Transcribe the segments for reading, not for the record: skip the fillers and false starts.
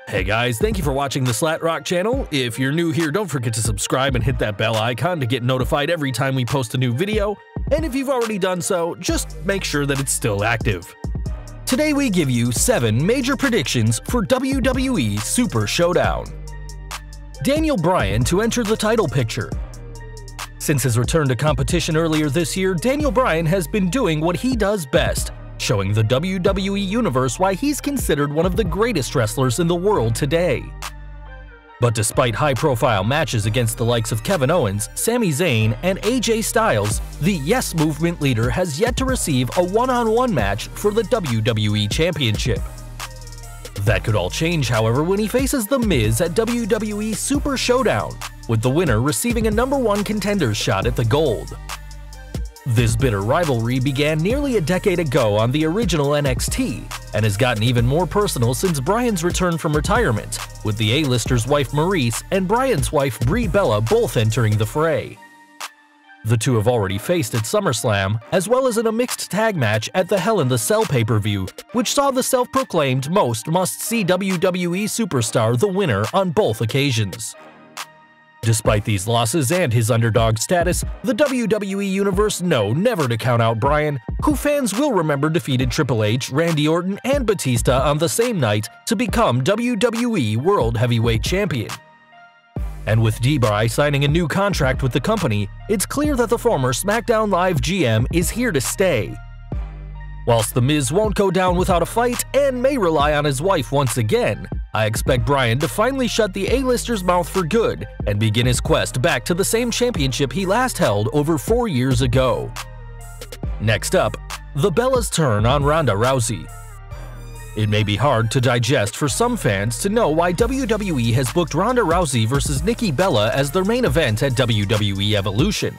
Hey guys, thank you for watching the SlatRock channel. If you're new here, don't forget to subscribe and hit that bell icon to get notified every time we post a new video. And if you've already done so, just make sure that it's still active. Today we give you 7 major predictions for WWE Super Showdown. Daniel Bryan to enter the title picture. Since his return to competition earlier this year, Daniel Bryan has been doing what he does best, showing the WWE Universe why he's considered one of the greatest wrestlers in the world today. But despite high-profile matches against the likes of Kevin Owens, Sami Zayn, and AJ Styles, the Yes Movement leader has yet to receive a one-on-one match for the WWE Championship. That could all change, however, when he faces The Miz at WWE Super Showdown, with the winner receiving a #1 contender's shot at the gold. This bitter rivalry began nearly a decade ago on the original NXT, and has gotten even more personal since Bryan's return from retirement, with the A-lister's wife Maurice and Bryan's wife Brie Bella both entering the fray. The two have already faced at SummerSlam, as well as in a mixed tag match at the Hell in the Cell pay-per-view, which saw the self-proclaimed most must-see WWE superstar the winner on both occasions. Despite these losses and his underdog status, the WWE Universe know never to count out Bryan, who fans will remember defeated Triple H, Randy Orton, and Batista on the same night to become WWE World Heavyweight Champion. And with Bry signing a new contract with the company, it's clear that the former SmackDown Live GM is here to stay. Whilst The Miz won't go down without a fight and may rely on his wife once again, I expect Bryan to finally shut the A-lister's mouth for good and begin his quest back to the same championship he last held over 4 years ago. Next up, the Bella's turn on Ronda Rousey. It may be hard to digest for some fans to know why WWE has booked Ronda Rousey vs Nikki Bella as their main event at WWE Evolution.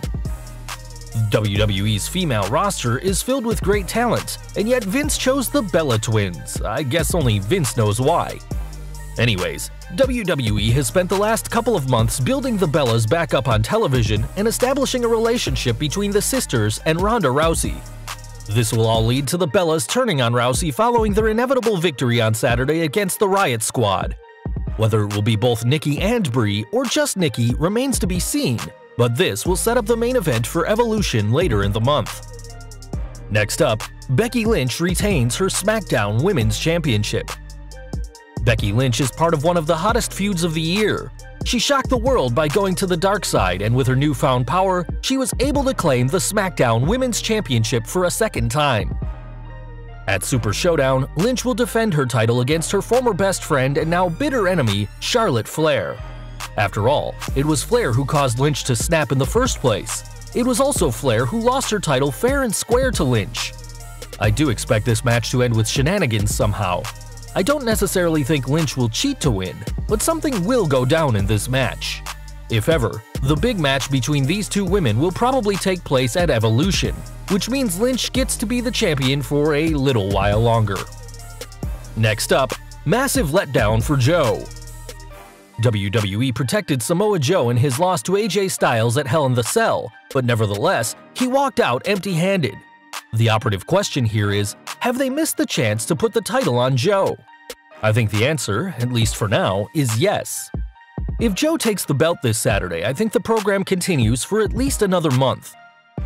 WWE's female roster is filled with great talent, and yet Vince chose the Bella twins. I guess only Vince knows why. Anyways, WWE has spent the last couple of months building the Bellas back up on television and establishing a relationship between the sisters and Ronda Rousey. This will all lead to the Bellas turning on Rousey following their inevitable victory on Saturday against the Riot Squad. Whether it will be both Nikki and Brie or just Nikki remains to be seen, but this will set up the main event for Evolution later in the month. Next up, Becky Lynch retains her SmackDown Women's Championship. Becky Lynch is part of one of the hottest feuds of the year. She shocked the world by going to the dark side, and with her newfound power, she was able to claim the SmackDown Women's Championship for a second time. At Super Showdown, Lynch will defend her title against her former best friend and now bitter enemy, Charlotte Flair. After all, it was Flair who caused Lynch to snap in the first place. It was also Flair who lost her title fair and square to Lynch. I do expect this match to end with shenanigans somehow. I don't necessarily think Lynch will cheat to win, but something will go down in this match. If ever, the big match between these two women will probably take place at Evolution, which means Lynch gets to be the champion for a little while longer. Next up, massive letdown for Joe. WWE protected Samoa Joe in his loss to AJ Styles at Hell in the Cell, but nevertheless, he walked out empty-handed. The operative question here is, have they missed the chance to put the title on Joe? I think the answer, at least for now, is yes. If Joe takes the belt this Saturday, I think the program continues for at least another month.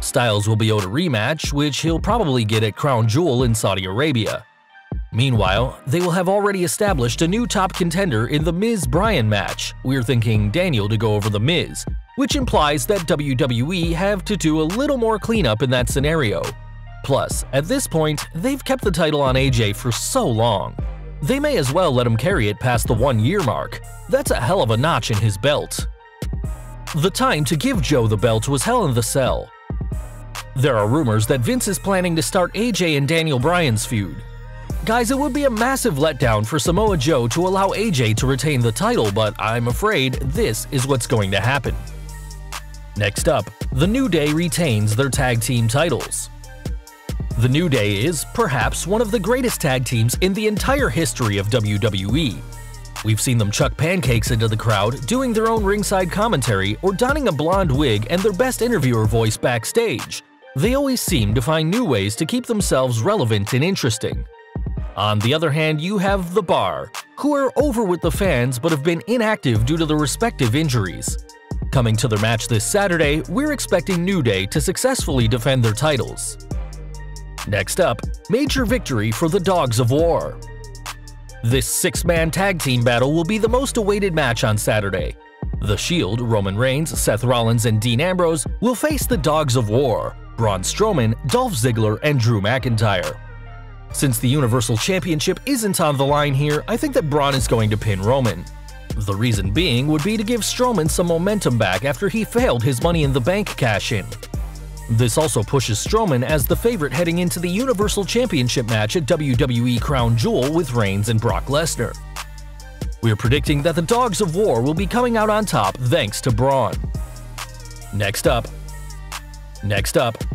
Styles will be owed a rematch, which he'll probably get at Crown Jewel in Saudi Arabia. Meanwhile, they will have already established a new top contender in the Miz-Bryan match. We're thinking Daniel to go over the Miz, which implies that WWE have to do a little more cleanup in that scenario. Plus, at this point, they've kept the title on AJ for so long. They may as well let him carry it past the 1-year mark. That's a hell of a notch in his belt. The time to give Joe the belt was Hell in the Cell. There are rumors that Vince is planning to start AJ and Daniel Bryan's feud. Guys, it would be a massive letdown for Samoa Joe to allow AJ to retain the title, but I'm afraid this is what's going to happen. Next up, The New Day retains their tag team titles. The New Day is, perhaps, one of the greatest tag teams in the entire history of WWE. We've seen them chuck pancakes into the crowd, doing their own ringside commentary, or donning a blonde wig and their best interviewer voice backstage. They always seem to find new ways to keep themselves relevant and interesting. On the other hand, you have The Bar, who are over with the fans but have been inactive due to their respective injuries. Coming to their match this Saturday, we're expecting New Day to successfully defend their titles. Next up, major victory for the Dogs of War. This six-man tag team battle will be the most awaited match on Saturday. The Shield, Roman Reigns, Seth Rollins, and Dean Ambrose will face the Dogs of War, Braun Strowman, Dolph Ziggler, and Drew McIntyre. Since the Universal Championship isn't on the line here, I think that Braun is going to pin Roman. The reason being would be to give Strowman some momentum back after he failed his Money in the Bank cash-in. This also pushes Strowman as the favorite heading into the Universal Championship match at WWE Crown Jewel with Reigns and Brock Lesnar. We're predicting that the Dogs of War will be coming out on top thanks to Braun. Next up,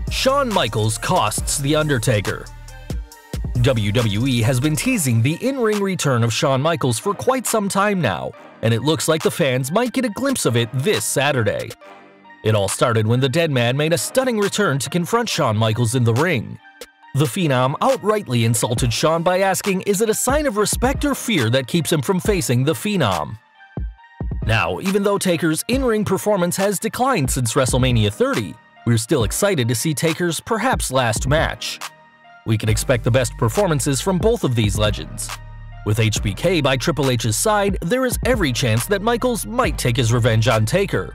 Shawn Michaels costs The Undertaker. WWE has been teasing the in-ring return of Shawn Michaels for quite some time now, and it looks like the fans might get a glimpse of it this Saturday. It all started when the Deadman made a stunning return to confront Shawn Michaels in the ring. The Phenom outrightly insulted Shawn by asking, is it a sign of respect or fear that keeps him from facing the Phenom? Now, even though Taker's in-ring performance has declined since WrestleMania 30, we're still excited to see Taker's perhaps last match. We can expect the best performances from both of these legends. With HBK by Triple H's side, there is every chance that Michaels might take his revenge on Taker.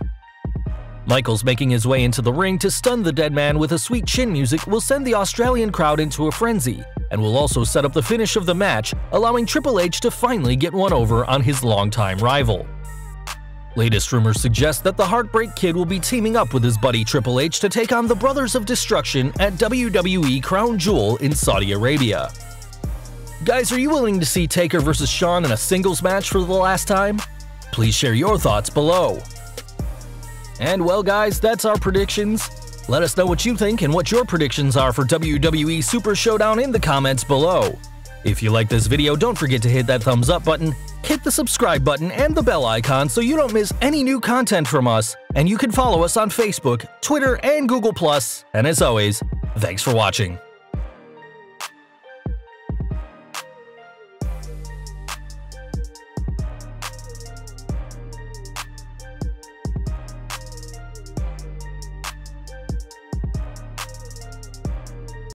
Michaels making his way into the ring to stun the Deadman with a sweet chin music will send the Australian crowd into a frenzy, and will also set up the finish of the match, allowing Triple H to finally get one over on his longtime rival. Latest rumors suggest that the Heartbreak Kid will be teaming up with his buddy Triple H to take on the Brothers of Destruction at WWE Crown Jewel in Saudi Arabia. Guys, are you willing to see Taker vs. Shawn in a singles match for the last time? Please share your thoughts below. And well guys, that's our predictions. Let us know what you think and what your predictions are for WWE Super Showdown in the comments below. If you like this video, don't forget to hit that thumbs up button, hit the subscribe button and the bell icon so you don't miss any new content from us, and you can follow us on Facebook, Twitter, and Google+. And as always, thanks for watching.